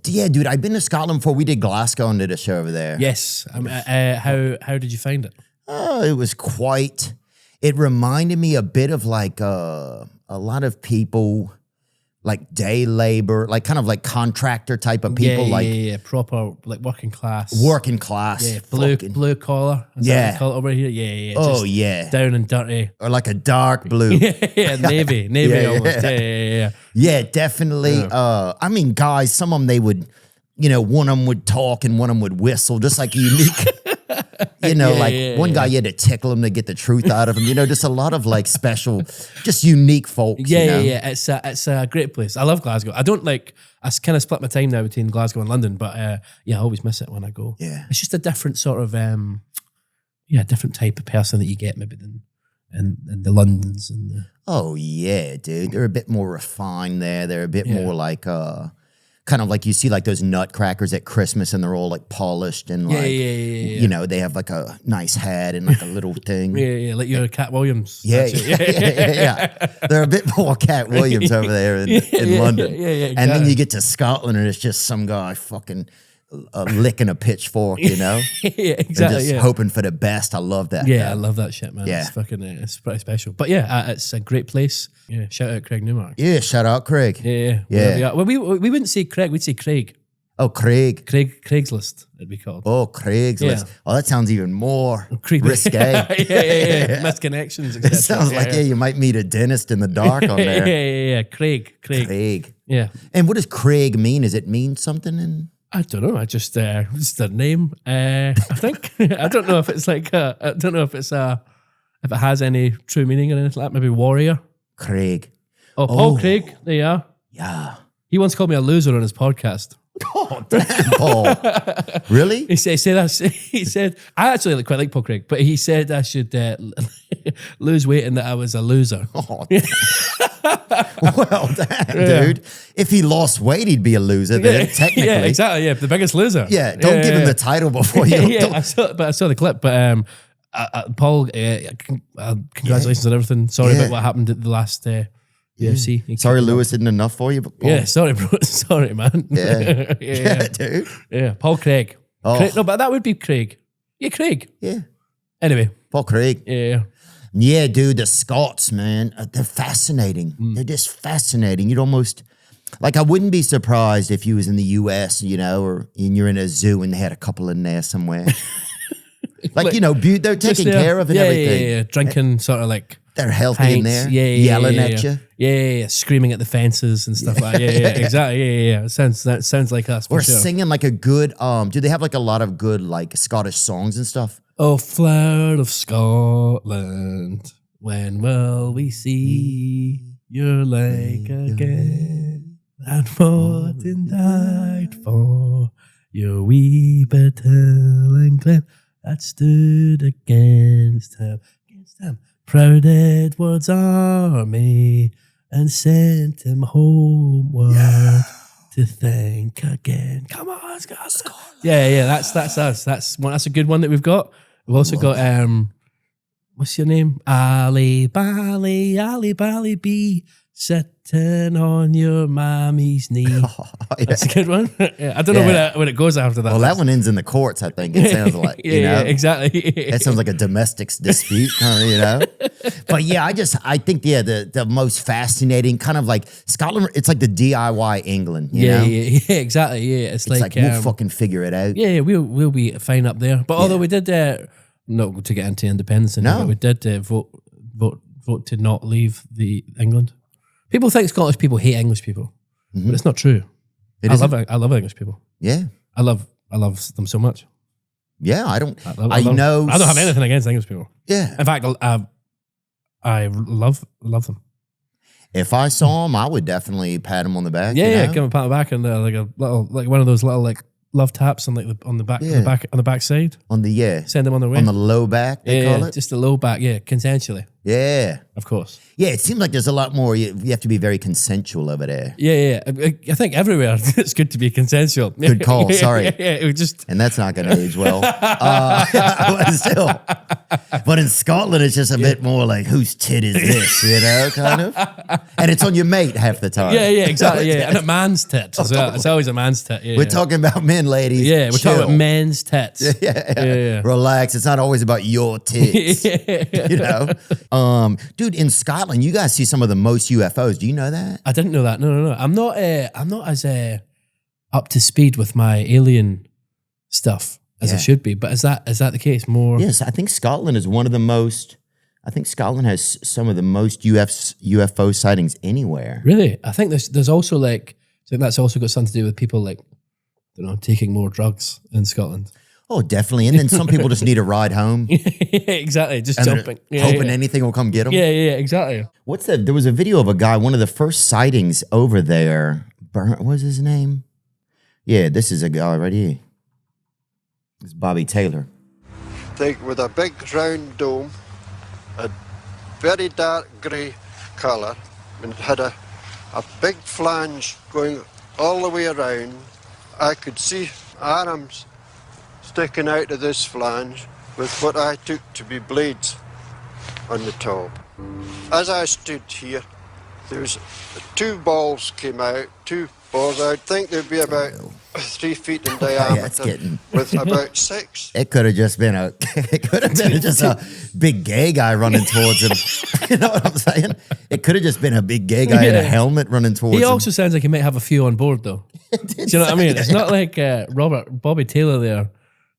Yeah, dude, I've been to Scotland before. We did Glasgow and did a show over there. Yes. How did you find it? Oh, it was quite. It reminded me a bit of like a lot of people, like day labor, like kind of like contractor type of people, proper like working class. Yeah, blue collar. Is that what they call it over here? Yeah. Oh yeah, down and dirty, or like a dark blue. navy almost. Yeah. Yeah, definitely. Yeah. I mean, guys, some of them they would, one of them would talk and one of them would whistle, just like unique. One guy you had to tickle him to get the truth out of him. Just a lot of like special, just unique folks. Yeah. It's a great place. I love Glasgow. I kind of split my time now between Glasgow and London, but I always miss it when I go. Yeah, it's just a different sort of different type of person that you get maybe than in the Londons and the. Oh yeah, dude. They're a bit more refined there. They're a bit more like kind of like you see like those nutcrackers at Christmas and they're all like polished and like they have like a nice hat and like a little thing. Like your Cat Williams. Yeah. They're a bit more Cat Williams over there in London. Exactly. And then you get to Scotland and it's just some guy fucking licking a pitchfork, Yeah, exactly. Just hoping for the best. I love that. Yeah, I love that shit, man. Yeah. It's fucking, it's pretty special. But yeah, it's a great place. Yeah, shout out Craig Newmark. Yeah, shout out Craig. Yeah. Well, we wouldn't say Craig, we'd say Craig. Oh, Craig. Craigslist, it'd be called. Oh, Craigslist. Yeah. Oh, that sounds even more creepy. Risque. Yeah. Misconnections, etc. It sounds like, you might meet a dentist in the dark on there. Yeah. Craig. Yeah. And what does Craig mean? Does it mean something? I don't know. I just a name. I think. I don't know if it's like. I don't know if it has any true meaning or anything like that. Maybe warrior. Craig. Oh, Paul Craig. There you are. Yeah. He once called me a loser on his podcast. Oh, damn, Paul. Really? He said I actually quite like Paul Craig, but he said I should lose weight and that I was a loser. Oh, well, damn, dude. If he lost weight, he'd be a loser then, technically. Yeah, exactly. Yeah, the biggest loser. Yeah, don't give him the title before you. I saw the clip, but Paul, congratulations on everything. Sorry about what happened at the last UFC. Sorry, Lewis isn't enough for you. But Paul. Yeah, sorry, bro. Sorry, man. Yeah, dude. Yeah, Paul Craig. Oh. Craig. No, but that would be Craig. Yeah, Craig. Yeah. Anyway. Paul Craig. Yeah. Yeah, dude, the Scots, man, they're fascinating. They're just fascinating. You'd almost, like, I wouldn't be surprised if you was in the US, or and you're in a zoo and they had a couple in there somewhere. like, they're taken care of and everything. Yeah. Drinking sort of like. They're healthy pints, in there, yelling at you. Yeah, screaming at the fences and stuff like that. Yeah, exactly. Yeah. That sounds like us. Or singing like a good, do they have like a lot of good like Scottish songs and stuff? Oh, flower of Scotland, when will we see your lake again? And what in died for your wee bit hill and glen that stood against him. Proud Edward's army and sent him homeward to think again. Come on, Scotland. Yeah, that's us. That's a good one that we've got. We've also got what's your name? Ali Bally Bee, sitting on your mammy's knee. That's a good one. Yeah, I don't know where it goes after that. Well, that one ends in the courts, I think. It sounds like, Yeah, exactly. That sounds like a domestic dispute, kind of, But yeah, I think, the most fascinating kind of like Scotland, it's like the DIY England, you know? Yeah, exactly. Yeah, it's like we'll fucking figure it out. Yeah, we'll be fine up there. But although we did, not to get into independence, but we did vote to not leave England. People think Scottish people hate English people, but it's not true. I love English people. Yeah, I love them so much. Yeah, I don't have anything against English people. Yeah, in fact, I love them. If I saw them, I would definitely pat them on the back. Yeah, give them a pat on the back and like a little, like one of those little like love taps on like on the back on the back side. On the send them on their way on the low back. They call it just the low back. Yeah, consensually. Yeah. Of course. Yeah, it seems like there's a lot more. You have to be very consensual over there. Yeah. I think everywhere it's good to be consensual. Good call. Sorry. It would just. And that's not going to age well. But still. But in Scotland, it's just a bit more like, whose tit is this, kind of? And it's on your mate half the time. Yeah, exactly. Yeah, and a man's tit as well. It's always a man's tit. Yeah, We're talking about men, ladies. Yeah, we're talking about men's tits. Yeah. Relax. It's not always about your tits. Dude, in Scotland, you guys see some of the most UFOs. Do you know that? I didn't know that. No. I'm not as up to speed with my alien stuff as I should be. But is that the case? More? Yes, I think Scotland is one of the most. I think Scotland has some of the most UFO sightings anywhere. Really? I think there's also I think that's also got something to do with people taking more drugs in Scotland. Oh, definitely. And then some people just need a ride home. Exactly. Just jumping. Hoping anything will come get them. Yeah, exactly. What's that? There was a video of a guy, one of the first sightings over there. What was his name? Yeah, this is a guy right here. It's Bobby Taylor. With a big round dome, a very dark grey colour, and it had a big flange going all the way around. I could see arms sticking out of this flange with what I took to be blades on the top. As I stood here, there's 2 balls came out, 2 balls. I'd think they'd be about 3 feet in diameter with about 6. It could have just been a big gay guy running towards him. You know what I'm saying? It could have just been a big gay guy in a helmet running towards him. He also sounds like he might have a few on board though. Do you know what I mean? It's not like Bobby Taylor there.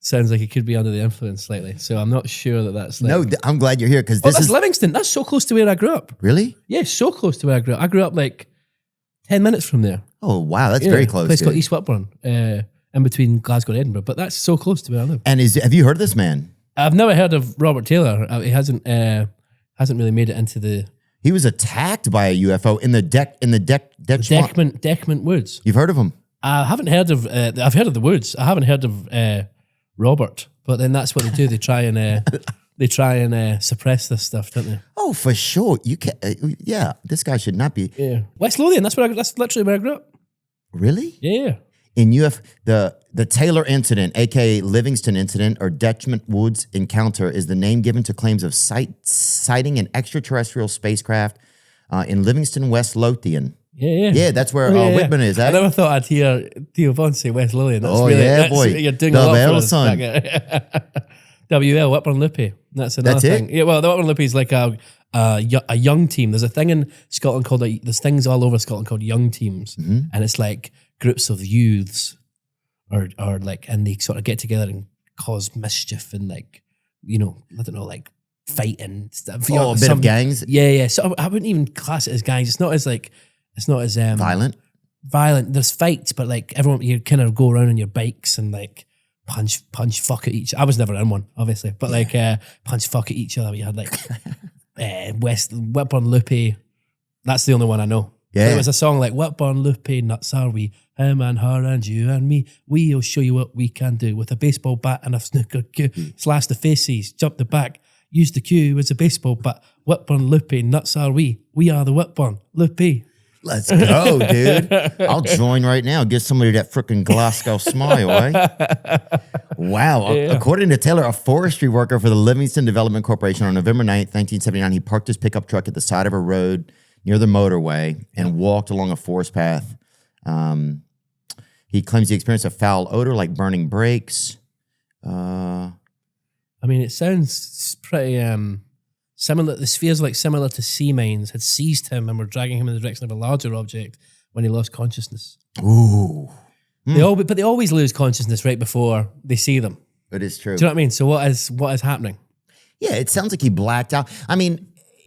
Sounds like he could be under the influence slightly. So I'm not sure that's No, I'm glad you're here because this is Livingston. That's so close to where I grew up. Really? Yeah, so close to where I grew up. I grew up 10 minutes from there. Oh, wow. That's very close. A place called East Whitburn, in between Glasgow and Edinburgh. But that's so close to where I live. And have you heard of this man? I've never heard of Robert Taylor. He hasn't really made it into the... He was attacked by a UFO in the Deckman Woods. You've heard of him? I haven't heard of... I've heard of the Woods. I haven't heard of Robert. But then that's what they do. They try and suppress this stuff, don't they? Oh, for sure. You can. This guy should not be. Yeah, West Lothian. That's literally where I grew up. Really? Yeah. In the Taylor Incident, aka Livingston Incident, or Deckman Woods encounter, is the name given to claims of sighting an extraterrestrial spacecraft in Livingston, West Lothian. Yeah, that's where Whitman is. I never thought I'd hear Theo Von say West Lothian. Boy. You're doing a lot for us. WL, Whitburn Lippy. That's another thing. Yeah, well, the Whitburn Lippy is like a young team. There's a thing in Scotland called, there's things all over Scotland called young teams. Mm-hmm. And it's like groups of youths or and they sort of get together and cause mischief and I don't know, fighting stuff. A bit of gangs? Yeah. So I wouldn't even class it as gangs. It's not as violent. There's fights, but everyone, you kind of go around on your bikes and punch fuck at each. I was never in one, obviously, but punch fuck at each other. You had West Whitburn Loopy. That's the only one I know. Yeah, it was a song like Whitburn Loopy, nuts are we, him and her and you and me. We'll show you what we can do with a baseball bat and a snooker cue. Slash the faces, jump the back, use the cue as a baseball bat. Whitburn Loopy, nuts are we. We are the Whitburn Loopy. Let's go, dude. I'll join right now. Get somebody that freaking Glasgow smile, eh? Wow. Yeah. According to Taylor, a forestry worker for the Livingston Development Corporation, on November 9th, 1979, he parked his pickup truck at the side of a road near the motorway and walked along a forest path. He claims he experienced a foul odor like burning brakes. It sounds pretty... similar. This feels similar to sea mines had seized him and were dragging him in the direction of a larger object when he lost consciousness. Ooh. But they always lose consciousness right before they see them. It is true. Do you know what I mean? So what is happening? Yeah, it sounds like he blacked out.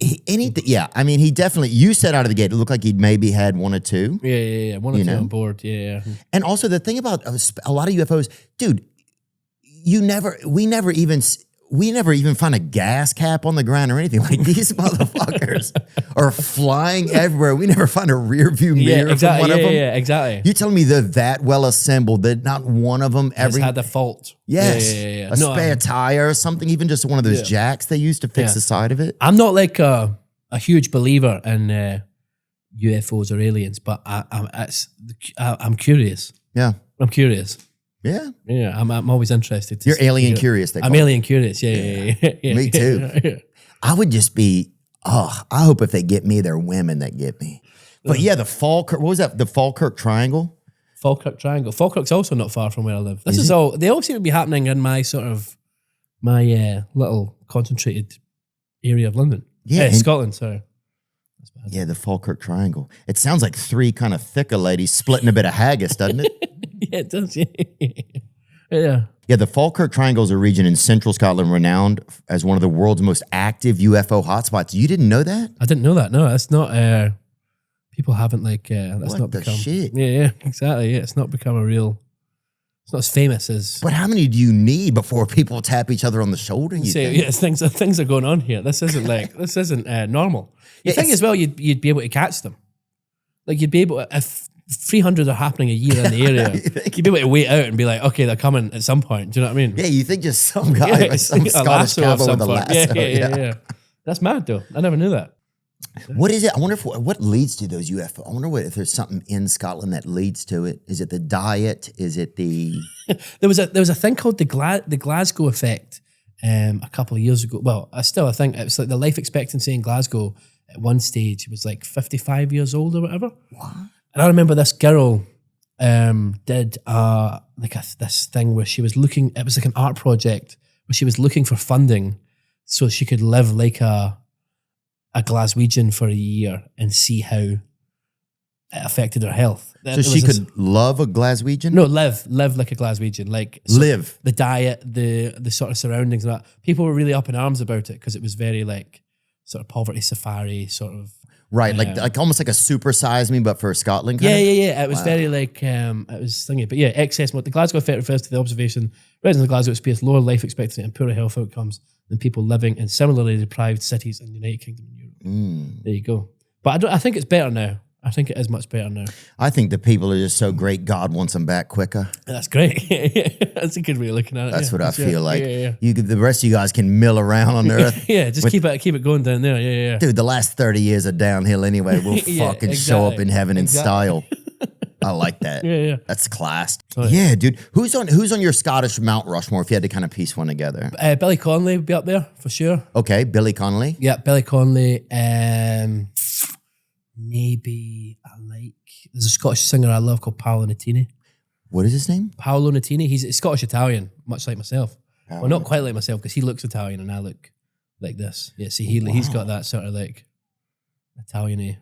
He definitely, you said out of the gate, it looked like he'd maybe had one or two. Yeah. One or two on board, yeah. And also the thing about a lot of UFOs, dude, we never even, we never even find a gas cap on the ground or anything. Like these motherfuckers are flying everywhere. We never find a rear view mirror from one of them. Yeah, exactly. You telling me they're that well assembled that not one of them ever had the fault. Yes. Yeah. A spare tire or something, even just one of those jacks they use to fix the side of it. I'm not like a huge believer in UFOs or aliens, but I'm curious. Yeah. I'm curious. Yeah. Yeah, I'm always interested. You're alien curious. I'm alien curious. Yeah. Me too. Yeah. I would just be, I hope if they get me, they're women that get me. But yeah, the Falkirk, what was that? The Falkirk Triangle? Falkirk Triangle. Falkirk's also not far from where I live. They all seem to be happening in my little concentrated area of London. Yeah. Scotland, sorry. Yeah, the Falkirk Triangle. It sounds like three kind of thicker ladies splitting a bit of haggis, doesn't it? Yeah, it does. Yeah. Yeah, the Falkirk Triangle is a region in central Scotland renowned as one of the world's most active UFO hotspots. You didn't know that? I didn't know that. No, it's not. People haven't that's what not the become. shit? Yeah, exactly. Yeah, it's not become a real. It's not as famous as. But how many do you need before people tap each other on the shoulder? Things are going on here. This isn't normal. You think as well you'd be able to catch them, like you'd be able if 300 are happening a year in the area, you'd be able to wait out and be like, okay, they're coming at some point. Do you know what I mean? Yeah, you think just some guy, some Scottish cowboy with a lasso. Yeah. That's mad though. I never knew that. What is it? I wonder what leads to those UFO. I wonder if there's something in Scotland that leads to it. Is it the diet? Is it the? There was a thing called the Glasgow Effect a couple of years ago. Well, I think it was like the life expectancy in Glasgow at one stage was like 55 years old or whatever. What? And I remember this girl did this thing where she was looking. It was like an art project where she was looking for funding so she could live like a Glaswegian for a year and see how it affected her health. So she could love a Glaswegian? No, live like a Glaswegian. Like live. The diet, the sort of surroundings and that. People were really up in arms about it because it was very like sort of poverty safari sort of. Right, like almost like a Super Size Me, but for Scotland kind of? Yeah. It was very like, it was thingy. But yeah, excess. The Glasgow Effect refers to the observation residents of Glasgow experience lower life expectancy and poorer health outcomes than people living in similarly deprived cities in the United Kingdom and Europe. There you go. But I think it's better now. I think it is much better now. I think the people are just so great, God wants them back quicker. That's great. That's a good way of looking at it. That's what I feel like. Yeah. The rest of you guys can mill around on Earth. Just keep it going down there. Yeah. Dude, the last 30 years are downhill anyway. We'll fucking show up in heaven in style. I like that. Yeah. That's classed. Oh, yeah, dude. Who's on your Scottish Mount Rushmore if you had to kind of piece one together? Billy Connolly would be up there for sure. Okay, Billy Connolly. Yeah, Billy Connolly. Maybe there's a Scottish singer I love called Paolo Nutini. What is his name? Paolo Nutini. He's Scottish Italian, much like myself. Well, not quite like myself because he looks Italian and I look like this. Yeah, see, he's got that sort of like Italian-y.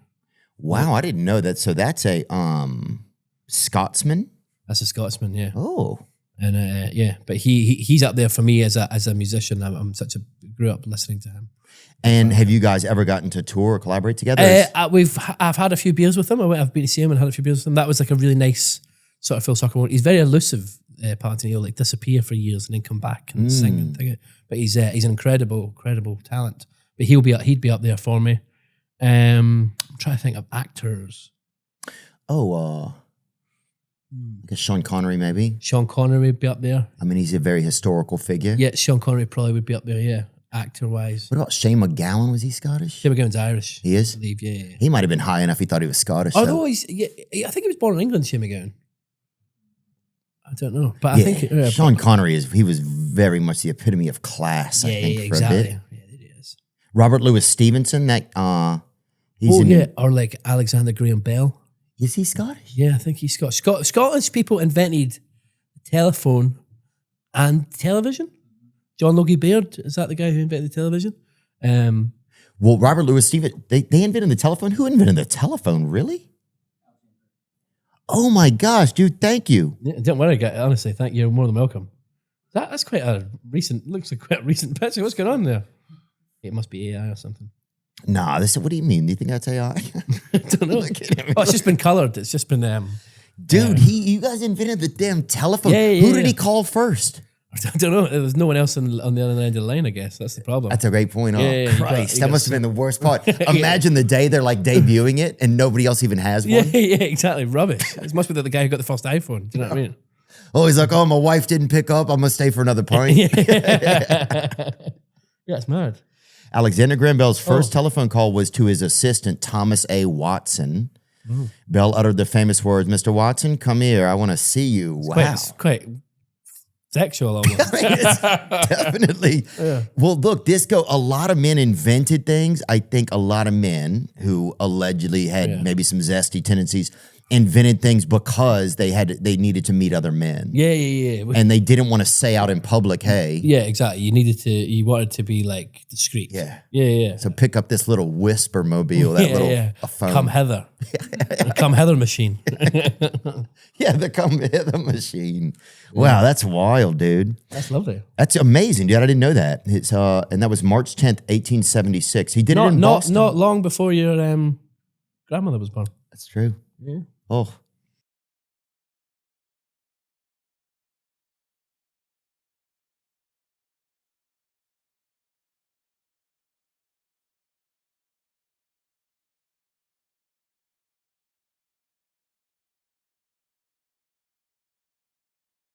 Wow, I didn't know that. So that's a Scotsman? That's a Scotsman, yeah. Oh. And but he's up there for me as a musician. Grew up listening to him. And have you guys ever gotten to tour or collaborate together? I've had a few beers with him. I've been to see him and had a few beers with him. That was like a really nice sort of Phil Soccer moment. He's very elusive, Paladin. He'll like disappear for years and then come back and sing and thing. But he's an incredible talent. But he'd be up there for me. I'm trying to think of actors. I guess Sean Connery maybe. Sean Connery would be up there. I mean, he's a very historical figure. Yeah, Sean Connery probably would be up there, yeah, actor-wise. What about Shane McGowan? Was he Scottish? Shane McGowan's Irish. He is? I believe, yeah. He might have been high enough he thought he was Scottish. Although I think he was born in England, Shane McGowan. I don't know. But I think... Sean Connery, he was very much the epitome of class, I think, for a bit. Yeah, it is. Robert Louis Stevenson, or like Alexander Graham Bell. Is he Scottish? Yeah, I think he's Scottish. Scottish people invented the telephone and television. John Logie Baird, is that the guy who invented the television? Well, Robert Louis Stevenson, they invented the telephone? Who invented the telephone, really? Oh my gosh, dude, thank you. Yeah, don't worry, guy. Honestly, thank you. You're more than welcome. That's quite looks like quite a recent picture. What's going on there? It must be AI or something. Nah, what do you mean? Do you think that's AI? I don't know. It's just been coloured. It's just been... Dude, you guys invented the damn telephone. Yeah, Who did he call first? I don't know. There's no one else on the other end of the line, I guess. That's the problem. That's a great point. Oh, Yeah, Christ. That must have been the worst part. Imagine the day they're like debuting it and nobody else even has one. yeah, exactly. Rubbish. It must be the guy who got the first iPhone. Do you know what I mean? Oh, he's like, oh, my wife didn't pick up. I'm going to stay for another pint. Yeah, it's mad. Alexander Graham Bell's first telephone call was to his assistant, Thomas A. Watson. Bell uttered the famous words, Mr. Watson, come here. I want to see you. Wow. It's quite sexual almost. It's definitely. Well, look, a lot of men invented things. I think a lot of men who allegedly had maybe some zesty tendencies invented things because they needed to meet other men. Yeah. And they didn't want to say out in public, hey. Yeah, exactly. You wanted to be like discreet. Yeah. So pick up this little whisper mobile, a phone. Come hither. Come hither machine. Yeah, the come hither machine. Wow, that's wild, dude. That's lovely. That's amazing, dude. I didn't know that. It's and that was March 10th, 1876. He did it in Boston. Not long before your grandmother was born. That's true. Yeah. Oh,